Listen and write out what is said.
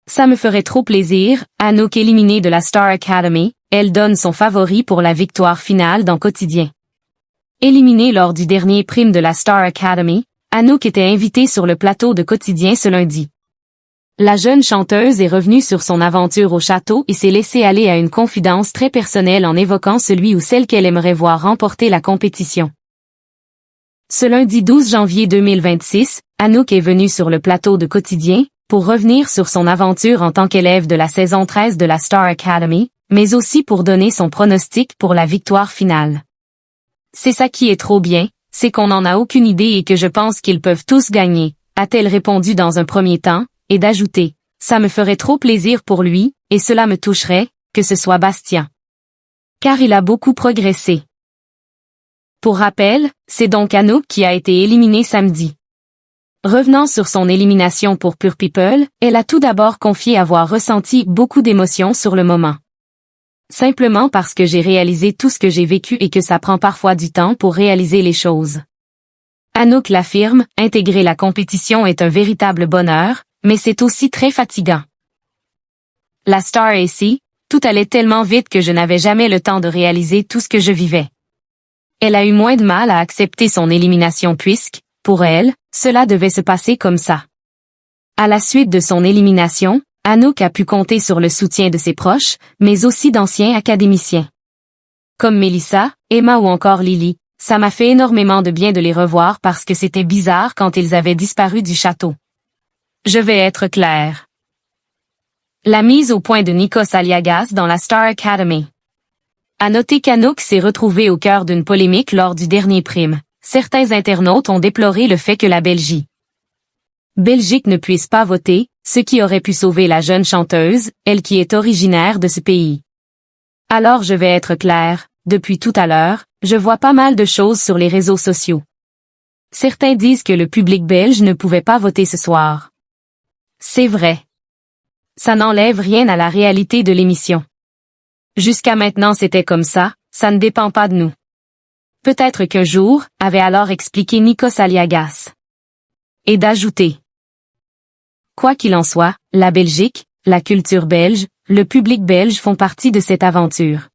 Ça me ferait trop plaisir, Anouk éliminée de la Star Academy, elle donne son favori pour la victoire finale dans Quotidien. Éliminée lors du dernier prime de la Star Academy, Anouk était invitée sur le plateau de Quotidien ce lundi. La jeune chanteuse est revenue sur son aventure au château et s'est laissée aller à une confidence très personnelle en évoquant celui ou celle qu'elle aimerait voir remporter la compétition. Ce lundi 12 janvier 2026, Anouk est venue sur le plateau de Quotidien pour revenir sur son aventure en tant qu'élève de la saison 13 de la Star Academy, mais aussi pour donner son pronostic pour la victoire finale. C'est ça qui est trop bien, c'est qu'on n'en a aucune idée et que je pense qu'ils peuvent tous gagner, a-t-elle répondu dans un premier temps, et d'ajouter, ça me ferait trop plaisir pour lui, et cela me toucherait, que ce soit Bastien. Car il a beaucoup progressé. Pour rappel, c'est donc Anouk qui a été éliminée samedi. Revenant sur son élimination pour Pure People, elle a tout d'abord confié avoir ressenti beaucoup d'émotions sur le moment. Simplement parce que j'ai réalisé tout ce que j'ai vécu et que ça prend parfois du temps pour réaliser les choses. Anouk l'affirme, intégrer la compétition est un véritable bonheur, mais c'est aussi très fatigant. La Star AC, tout allait tellement vite que je n'avais jamais le temps de réaliser tout ce que je vivais. Elle a eu moins de mal à accepter son élimination puisque, pour elle, cela devait se passer comme ça. À la suite de son élimination, Anouk a pu compter sur le soutien de ses proches, mais aussi d'anciens académiciens. Comme Mélissa, Emma ou encore Lily, ça m'a fait énormément de bien de les revoir parce que c'était bizarre quand ils avaient disparu du château. Je vais être claire. La mise au point de Nikos Aliagas dans la Star Academy. À noter qu'Anouk s'est retrouvée au cœur d'une polémique lors du dernier prime. Certains internautes ont déploré le fait que la Belgique ne puisse pas voter, ce qui aurait pu sauver la jeune chanteuse, elle qui est originaire de ce pays. Alors je vais être claire, depuis tout à l'heure, je vois pas mal de choses sur les réseaux sociaux. Certains disent que le public belge ne pouvait pas voter ce soir. C'est vrai. Ça n'enlève rien à la réalité de l'émission. Jusqu'à maintenant c'était comme ça ne dépend pas de nous. Peut-être qu'un jour, avait alors expliqué Nikos Aliagas. Et d'ajouter. Quoi qu'il en soit, la Belgique, la culture belge, le public belge font partie de cette aventure.